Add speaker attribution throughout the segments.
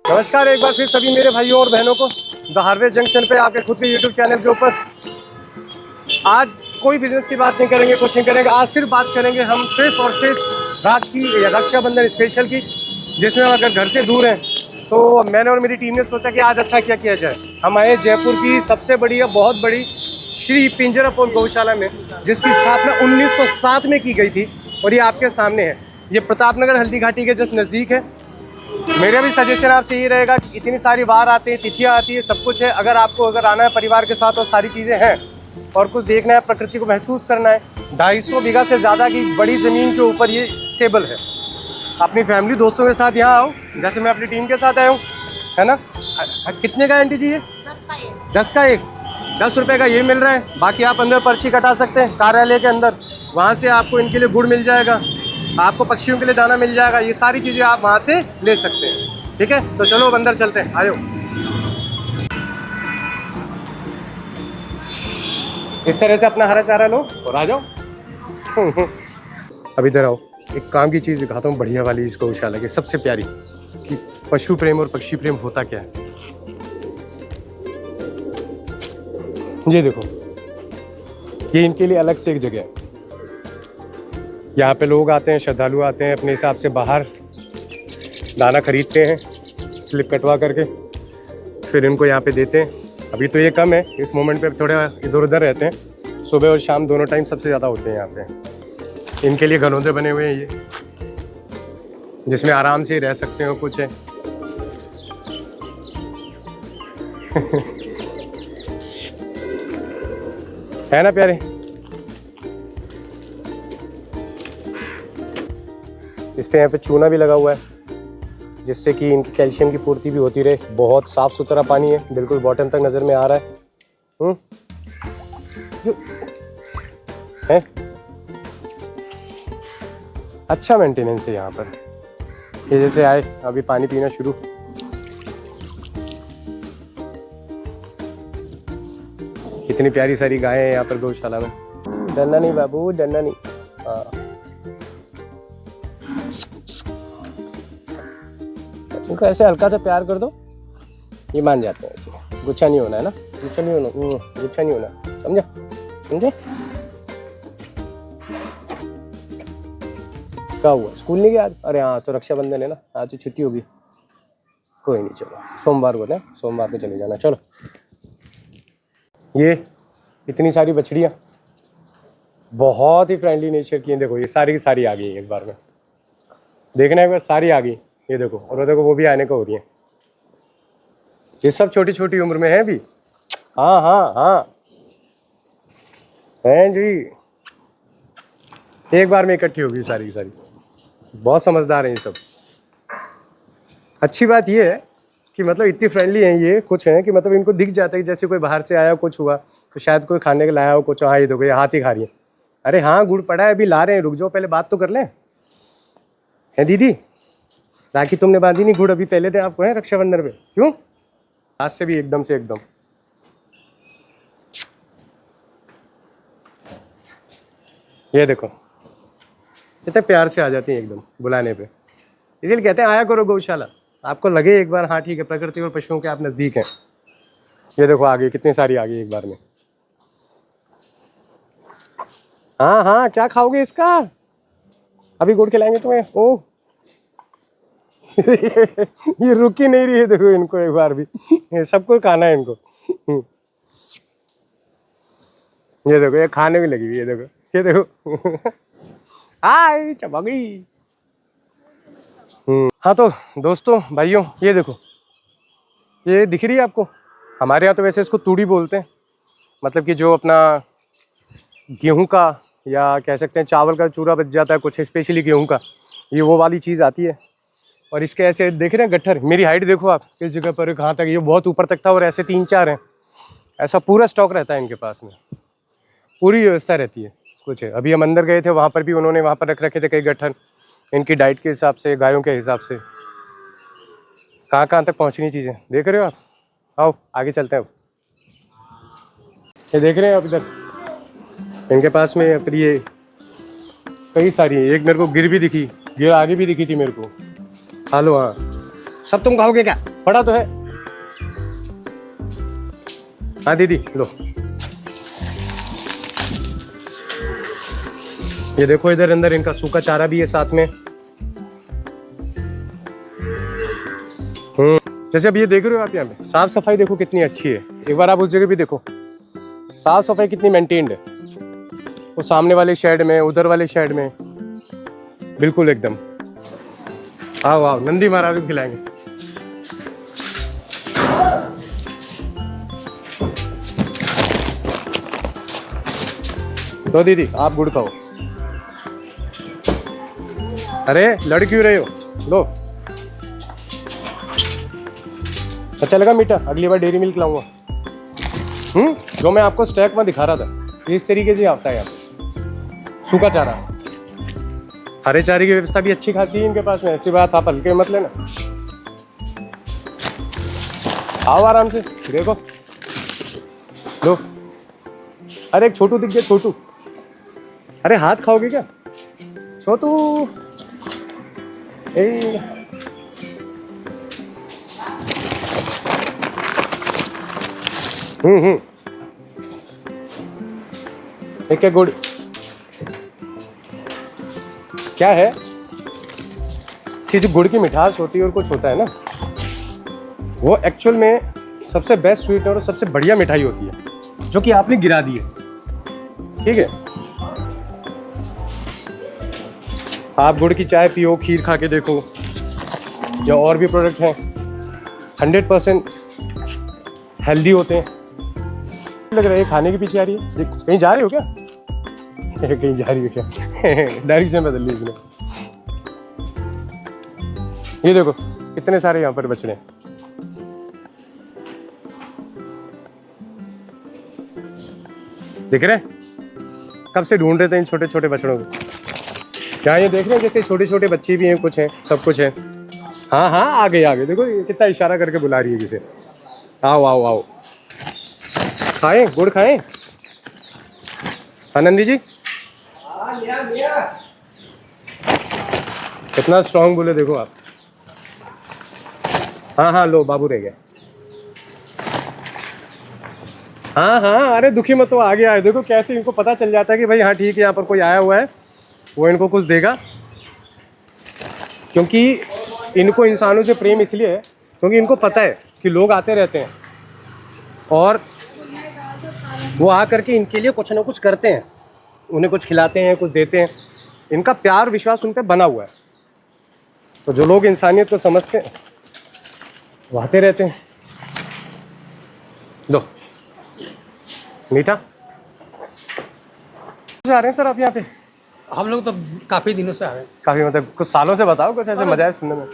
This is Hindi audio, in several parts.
Speaker 1: नमस्कार एक बार फिर सभी मेरे भाइयों और बहनों को द हार्वेस्ट जंक्शन पे आपके खुद के यूट्यूब चैनल के ऊपर। आज कोई बिजनेस की बात नहीं करेंगे, कुछ नहीं करेंगे। आज सिर्फ बात करेंगे हम सिर्फ और सिर्फ राखी या रक्षाबंधन स्पेशल की, जिसमें हम अगर घर से दूर हैं तो मैंने और मेरी टीम ने सोचा कि आज अच्छा क्या किया जाए। हम आए जयपुर की सबसे बड़ी या बहुत बड़ी श्री पिंजरापुर गौशाला में, जिसकी स्थापना 1907 में की गई थी और ये आपके सामने है। ये प्रतापनगर हल्दी घाटी के जस्ट नज़दीक है। मेरा भी सजेशन आपसे ये रहेगा कि इतनी सारी बार आते हैं, तिथियाँ आती है, सब कुछ है। अगर आना है परिवार के साथ और सारी चीज़ें हैं और कुछ देखना है, प्रकृति को महसूस करना है, 250 बीघा से ज़्यादा की बड़ी ज़मीन के ऊपर ये स्टेबल है। अपनी फैमिली दोस्तों के साथ यहाँ आओ, जैसे मैं अपनी टीम के साथ आया हूँ, है ना। कितने का आंटी जी ये? 10 का एक, 10 रुपये का ये मिल रहा है। बाकी आप अंदर पर्ची कटा सकते हैं कार्यालय के अंदर, वहाँ से आपको इनके लिए गुड़ मिल जाएगा, आपको पक्षियों के लिए दाना मिल जाएगा। ये सारी चीज़ें आप वहाँ से ले सकते हैं। ठीक है, तो चलो अंदर चलते हैं, आयो। इस तरह से अपना हरा चारा लो और आ जाओ। अब इधर आओ, एक काम की चीज़ दिखाता हूँ बढ़िया वाली इस गौशाला की, सबसे प्यारी, कि पशु प्रेम और पक्षी प्रेम होता क्या है। ये देखो, ये इनके लिए अलग से एक जगह है। यहाँ पे लोग आते हैं, श्रद्धालु आते हैं, अपने हिसाब से बाहर दाना खरीदते हैं, स्लिप कटवा करके फिर इनको यहाँ पे देते हैं। अभी तो ये कम है, इस मोमेंट पे थोड़ा इधर उधर रहते हैं। सुबह और शाम दोनों टाइम सबसे ज़्यादा होते हैं यहाँ पे। इनके लिए घनौंदे बने हुए हैं ये, जिसमें आराम से रह सकते हो। कुछ है है ना प्यारे। इस पे यहाँ पे चूना भी लगा हुआ है, जिससे कि इनकी कैल्शियम की पूर्ति भी होती रहे। बहुत साफ सुथरा पानी है, बिल्कुल बॉटम तक नज़र में आ रहा है। अच्छा मेंटेनेंस है यहाँ पर। ये जैसे आए अभी पानी पीना शुरू। इतनी प्यारी सारी गायें हैं यहाँ पर गौशाला में। डरना नहीं बाबू, डरना नहीं। हाँ, उनको ऐसे हल्का सा प्यार कर दो, ये मान जाते हैं। ऐसे गुच्छा नहीं होना है ना, गुच्छा नहीं होना, गुच्छा नहीं होना, समझा? समझे? क्या हुआ, स्कूल नहीं गया आज? अरे हाँ, तो रक्षाबंधन है ना, आज तो छुट्टी होगी। कोई नहीं, चलो सोमवार को ना, सोमवार को चले जाना। चलो, ये इतनी सारी बछड़ियाँ बहुत ही फ्रेंडली नेचर की हैं। देखो ये सारी की सारी आ गई एक बार में, देखना एक बार, सारी आ गई। ये देखो, और देखो वो भी आने को हो रही है। ये सब छोटी छोटी उम्र में है भी। हाँ हाँ हाँ हैं जी, एक बार में इकट्ठी होगी सारी की सारी। बहुत समझदार हैं ये सब। अच्छी बात ये है कि मतलब इतनी फ्रेंडली हैं ये। कुछ हैं कि मतलब इनको दिख जाता है कि जैसे कोई बाहर से आया, कुछ हुआ तो शायद कोई खाने के लाया हो कुछ। हाँ ये देखो, ये हाथ ही खा रही है। अरे हाँ, गुड़ पड़ा है, अभी ला रहे हैं, रुक जाओ, पहले बात तो कर लें। है दीदी, राखी तुमने बांधी नहीं, गुड़ अभी पहले थे आपको, है रक्षाबंधन पे। क्यों? आज से भी एकदम से एकदम। ये देखो कितने प्यार से आ जाती हैं एकदम बुलाने पे। इसीलिए कहते हैं आया करो गौशाला, आपको लगे एक बार हाँ ठीक है, प्रकृति और पशुओं के आप नज़दीक हैं। ये देखो आ गई, कितनी सारी आ गई एक बार में। हाँ हाँ, क्या खाओगे इसका? अभी गुड़ खिलाएंगे तुम्हें। ओह ये रुक ही नहीं रही है, देखो इनको एक बार भी सबको खाना है इनको। ये देखो, ये खाने भी लगी हुई है, देखो ये देखो। हाय चमकी। हाँ तो दोस्तों भाइयों, ये देखो, ये दिख रही है आपको? हमारे यहाँ तो वैसे इसको तूड़ी बोलते हैं, मतलब कि जो अपना गेहूं का या कह सकते हैं चावल का चूरा बच जाता है कुछ, स्पेशली गेहूं का, ये वो वाली चीज़ आती है। और इसके ऐसे देख रहे हैं गट्ठर, मेरी हाइट देखो आप किस जगह पर, कहाँ तक, ये बहुत ऊपर तक था और ऐसे 3-4 हैं। ऐसा पूरा स्टॉक रहता है इनके पास में, पूरी व्यवस्था रहती है। कुछ है, अभी हम अंदर गए थे, वहाँ पर भी उन्होंने वहाँ पर रख रखे थे कई गट्ठर, इनकी डाइट के हिसाब से, गायों के हिसाब से। कहाँ कहाँ तक पहुँचनी चीज़ें देख रहे हो आप। आओ आगे चलते हैं। अब ये देख रहे हैं आप इधर इनके पास में, फिर ये कई सारी है। एक मेरे को गिर भी दिखी, गिर आगे भी दिखी थी मेरे को। खा लो। हाँ, सब तुम खाओगे क्या? पड़ा तो है। हाँ दीदी लो, ये देखो इधर अंदर इनका सूखा चारा भी है साथ में। जैसे अब ये देख रहे हो आप, यहाँ पे साफ सफाई देखो कितनी अच्छी है। एक बार आप उस जगह भी देखो, साफ सफाई कितनी मेंटेन्ड है। वो सामने वाले शेड में, उधर वाले शेड में, बिल्कुल एकदम। हाँ वाह, नंदी महाराज को खिलाएंगे। तो दीदी आप गुड़ खाओ। अरे लड़ क्यों रहे हो, लो। अच्छा लगा मीठा? अगली बार डेयरी मिल्क लाऊंगा। जो मैं आपको स्टैक में दिखा रहा था, इस तरीके से आता है यहाँ सूखा चारा। हरे चारे की व्यवस्था भी अच्छी खासी है इनके पास में, ऐसी बात आप हल्के मत लेना। आओ आराम से देखो, लो। अरे एक छोटू दिख गया, छोटू। अरे हाथ खाओगे क्या छोटू? एक क्या गुड़ क्या है कि जो गुड़ की मिठास होती है और कुछ होता है ना, वो एक्चुअल में सबसे बेस्ट स्वीट और सबसे बढ़िया मिठाई होती है, जो कि आपने गिरा दी है। ठीक है, आप गुड़ की चाय पियो, खीर खा के देखो, या और भी प्रोडक्ट हैं 100% हेल्दी होते हैं। लग रहा है खाने के पीछे आ रही है, कहीं जा रही हो क्या? कहीं जा रही हो क्या? डायरेक्शन बदल ली इसने। ये देखो कितने सारे यहाँ पर बछड़े हैं। दिख रहे? कब से ढूंढ रहे थे इन छोटे छोटे बछड़ों को। क्या ये देख रहे हैं जैसे छोटे छोटे बच्चे भी हैं, कुछ हैं, सब कुछ है। हाँ हाँ आ गए, देखो ये कितना इशारा करके बुला रही है जिसे। आओ आओ आओ, खाएं गुड़ खाएं। आनंदी जी कितना स्ट्रांग बोले देखो आप। हाँ हाँ लो, बाबू रह गया। हाँ हाँ अरे दुखी मत हो, आ गया है। देखो कैसे इनको पता चल जाता है कि भाई हाँ ठीक है, यहाँ पर कोई आया हुआ है, वो इनको कुछ देगा। क्योंकि इनको इंसानों से प्रेम इसलिए है क्योंकि इनको पता है कि लोग आते रहते हैं और वो आ करके इनके लिए कुछ ना कुछ करते हैं, उन्हें कुछ खिलाते हैं, कुछ देते हैं। इनका प्यार विश्वास उन पर बना हुआ है। तो जो लोग इंसानियत को समझते हैं वो आते रहते हैं। लो मीठा। जा रहे हैं सर आप यहाँ पे?
Speaker 2: हम लोग तो काफ़ी दिनों से आ रहे हैं।
Speaker 1: काफ़ी मतलब कुछ सालों से बताओ, कुछ ऐसे मजा है सुनने में।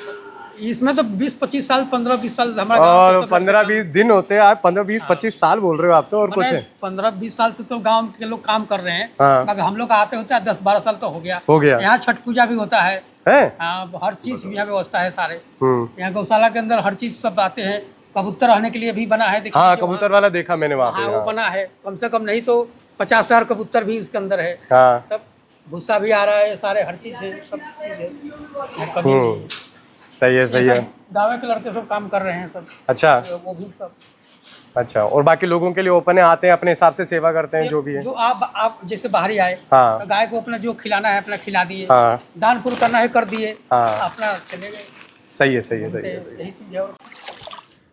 Speaker 2: इसमें तो 20-25 साल, 15-20 साल
Speaker 1: हमारा गांव के 15-20 दिन होते हैं। आप 15-20-25 साल बोल रहे हो आप तो, और कुछ है?
Speaker 2: 15-20 साल से तो गांव के लोग काम कर रहे हैं।
Speaker 1: हाँ।
Speaker 2: मगर हम लोग आते होते हैं 10-12 साल तो हो गया। यहाँ छठ पूजा भी होता है। हाँ, हर चीज यहाँ व्यवस्था है सारे। यहाँ गौशाला के अंदर हर चीज सब आते हैं। कबूतर रहने के लिए भी बना है।
Speaker 1: हाँ कबूतर वाला देखा मैंने वहाँ पे।
Speaker 2: हाँ वो बना है, कम से कम नहीं तो 50,000 कबूतर भी इसके अंदर है।
Speaker 1: हाँ।
Speaker 2: तब भूसा भी आ रहा है, सारे हर चीज है, सब चीज है, कभी नहीं।
Speaker 1: सही है सही है।
Speaker 2: गाँव के लड़के सब काम कर रहे हैं सब।
Speaker 1: अच्छा
Speaker 2: वो भी सब।
Speaker 1: अच्छा, और बाकी लोगों के लिए ओपन है, आते हैं अपने हिसाब से सेवा करते हैं जो भी है।
Speaker 2: जो आप जैसे बाहरी आए,
Speaker 1: हाँ।
Speaker 2: तो गाय को अपना जो खिलाना है अपना खिला दिए।
Speaker 1: हाँ।
Speaker 2: दान पुण्य करना है कर दिए।
Speaker 1: हाँ।
Speaker 2: अपना चले गए।
Speaker 1: सही है सही है सही है।
Speaker 2: यही चीज है।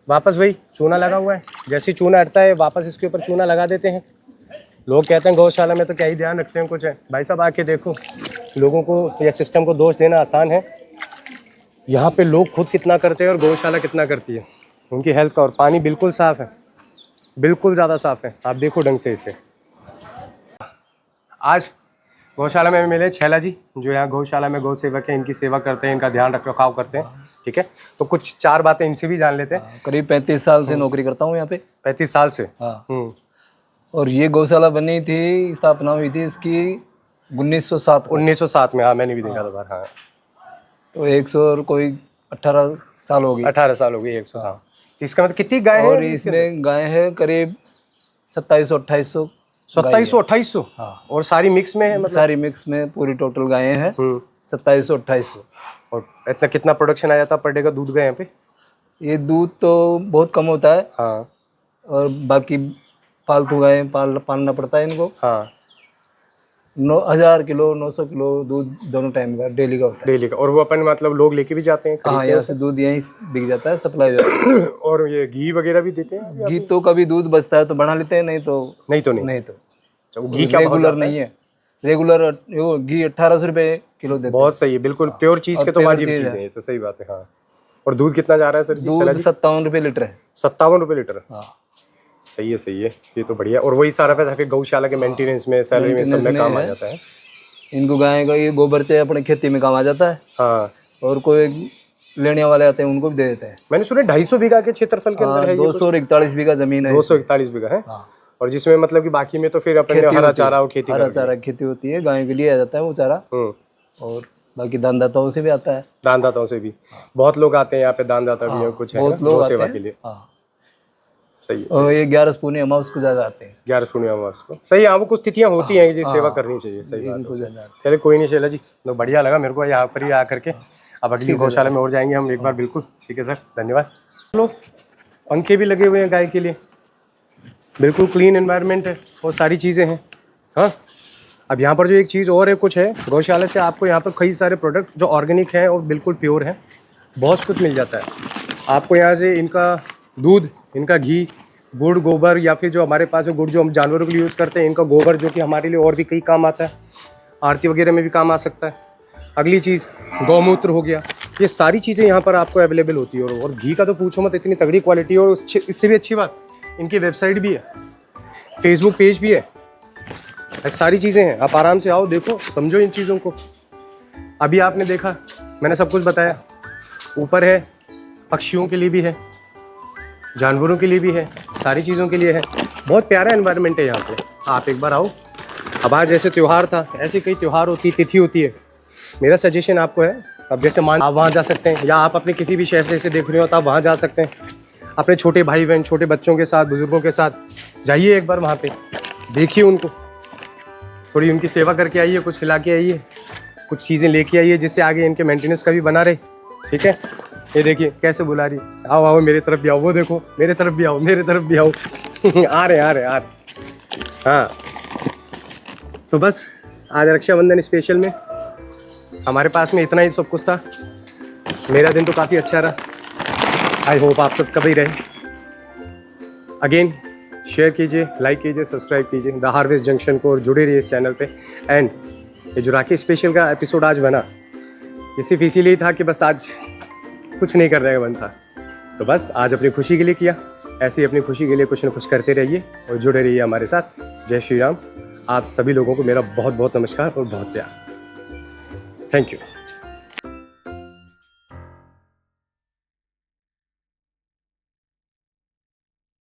Speaker 1: वापस वही चूना लगा हुआ है, जैसे ही चूना हटता है वापस इसके ऊपर चूना लगा देते हैं। लोग कहते हैं गौशाला में तो क्या ही ध्यान रखते हैं कुछ है। भाई साहब आके देखो, लोगों को या सिस्टम को दोष देना आसान है। यहाँ पे लोग खुद कितना करते हैं और गौशाला कितना करती है उनकी हेल्थ का। और पानी बिल्कुल साफ़ है, बिल्कुल ज़्यादा साफ़ है। आप देखो ढंग से इसे। आज गौशाला में मिले छैला जी, जो यहाँ गौशाला में गौ सेवक है, इनकी सेवा करते हैं, इनका ध्यान रख रखाव करते हैं। ठीक है, तो कुछ 4 बातें इनसे भी जान लेते हैं।
Speaker 3: करीब 35 साल से नौकरी करता हूँ यहाँ पे।
Speaker 1: 35 साल से?
Speaker 3: हाँ। और ये गौशाला बनी थी, स्थापना हुई थी इसकी 1907
Speaker 1: में। हाँ मैंने भी देखा था बार। हाँ
Speaker 3: तो 18 साल हो गई।
Speaker 1: 18 साल हो गई, 100 साल। इसका मतलब कितनी गाय है?
Speaker 3: और इसमें गाय है करीब 2700-2800।
Speaker 1: 2700-2800?
Speaker 3: हाँ।
Speaker 1: और सारी मिक्स में है मतलब?
Speaker 3: सारी मिक्स में पूरी टोटल गायें हैं 2700-2800।
Speaker 1: और इतना कितना प्रोडक्शन आ जाता पर डे का दूध का यहाँ पे?
Speaker 3: ये दूध तो बहुत कम होता है।
Speaker 1: हाँ।
Speaker 3: और बाकी पालतू गाय पालना पड़ता है इनको।
Speaker 1: हाँ।
Speaker 3: 1000 किलो 900 किलो दूध दोनों टाइम का डेली का होता है।
Speaker 1: डेली का। और वो अपन मतलब लोग लेके भी जाते हैं?
Speaker 3: हाँ, यहाँ से दूध यहीं बिक जाता है, सप्लाई जाता है।
Speaker 1: और ये घी वगैरह भी देते हैं?
Speaker 3: घी तो कभी दूध बचता है तो बना लेते हैं, नहीं तो नहीं तो
Speaker 1: घी क्या
Speaker 3: रेगुलर नहीं है। रेगुलर वो घी 1800 रुपये किलो देते हैं।
Speaker 1: बहुत सही है, बिल्कुल प्योर चीज के तो वाजिब चीज है, तो सही बात है। हाँ। और दूध कितना जा रहा है सर जी?
Speaker 3: दूध 57 रुपये लीटर है।
Speaker 1: 57 रुपये लीटर?
Speaker 3: हाँ,
Speaker 1: सही है ये तो बढ़िया। और वही सारा पैसा फिर गौशाला के मेंटेनेंस में, सैलरी में, सब में काम आ जाता है।
Speaker 3: इनको गाय का ये गोबर से अपने खेती में काम आ जाता है।
Speaker 1: हाँ।
Speaker 3: और कोई लेने वाले आते हैं उनको भी दे देते हैं।
Speaker 1: मैंने सुना 250 बीघा के क्षेत्रफल के अंदर है।
Speaker 3: 241 बीघा जमीन है।
Speaker 1: 241 बीघा है।
Speaker 3: हाँ।
Speaker 1: और जिसमें मतलब कि बाकी में तो फिर अपने हरा चारा और खेती,
Speaker 3: हरा चारा खेती होती है, गाय के लिए आ जाता है वो चारा। और बाकी दानदाताओं से भी आता है।
Speaker 1: दानदाताओं से भी बहुत लोग आते हैं यहाँ पे, दानदाता भी है कुछ है,
Speaker 3: बहुत लोग
Speaker 1: सेवा के लिए। सही है।
Speaker 3: और ये 11 पूर्णिमा अमावस को ज्यादा आते हैं।
Speaker 1: 11 पूर्णिमा अमावस को। सही है। हाँ, वो कुछ तिथियां होती हैं जिस सेवा करनी चाहिए। सही बात है। चलिए कोई नहीं शैला जी, तो बढ़िया लगा मेरे को यहाँ पर ही आकर के। अब अगली गौशाला में और जाएंगे हम एक बार। बिल्कुल ठीक है सर, धन्यवाद। लो, पंखे भी लगे हुए हैं गाय के लिए, बिल्कुल क्लीन एनवायरनमेंट है, वो सारी चीज़ें हैं। हाँ। अब यहाँ पर जो एक चीज़ और है कुछ है, गौशाला से आपको यहाँ पर कई सारे प्रोडक्ट जो ऑर्गेनिक हैं और बिल्कुल प्योर हैं, बहुत कुछ मिल जाता है आपको यहाँ से। इनका दूध, इनका घी, गुड़, गोबर, या फिर जो हमारे पास गुड़ जो हम जानवरों के लिए यूज़ करते हैं, इनका गोबर जो कि हमारे लिए और भी कई काम आता है, आरती वगैरह में भी काम आ सकता है। अगली चीज़ गौमूत्र हो गया, ये सारी चीज़ें यहाँ पर आपको अवेलेबल होती है। और घी का तो पूछो मत, इतनी तगड़ी क्वालिटी। और इससे भी अच्छी बात, इनकी वेबसाइट भी है, फेसबुक पेज भी है, सारी चीज़ें हैं। आप आराम से आओ, देखो, समझो इन चीज़ों को। अभी आपने देखा, मैंने सब कुछ बताया। ऊपर है, पक्षियों के लिए भी है, जानवरों के लिए भी है, सारी चीज़ों के लिए है। बहुत प्यारा एनवायरनमेंट है यहाँ पे। आप एक बार आओ। अब आज जैसे त्यौहार था, ऐसे कई त्यौहार होती, तिथि होती है। मेरा सजेशन आपको है, अब जैसे मान आप वहाँ जा सकते हैं, या आप अपने किसी भी शहर से देख रहे हो तो आप वहाँ जा सकते हैं। अपने छोटे भाई बहन, छोटे बच्चों के साथ, बुजुर्गों के साथ जाइए एक बार वहाँ पे, देखिए उनको, थोड़ी उनकी सेवा करके आइए, कुछ खिला के आइए, कुछ चीज़ें लेके आइए, जिससे आगे इनके मेंटेनेंस का भी बना रहे। ठीक है। ये देखिए कैसे बुला रही, आओ आओ मेरी तरफ भी आओ, वो देखो मेरे तरफ भी आओ, मेरे तरफ भी आओ। आ रहे। हाँ, तो बस आज रक्षाबंधन स्पेशल में हमारे पास में इतना ही सब कुछ था। मेरा दिन तो काफ़ी अच्छा रहा। आई होप आप सब कभी रहे। अगेन शेयर कीजिए, लाइक कीजिए, सब्सक्राइब कीजिए द हार्वेस्ट जंक्शन को, और जुड़े रहिए इस चैनल पे। एंड ये जो राखी स्पेशल का एपिसोड आज बना, ये सिर्फ इसीलिए था कि बस आज कुछ नहीं करने का मन था, तो बस आज अपनी खुशी के लिए किया। ऐसे ही अपनी खुशी के लिए कुछ न कुछ करते रहिए और जुड़े रहिए हमारे साथ। जय श्री राम। आप सभी लोगों को मेरा बहुत बहुत नमस्कार और बहुत प्यार। Thank you.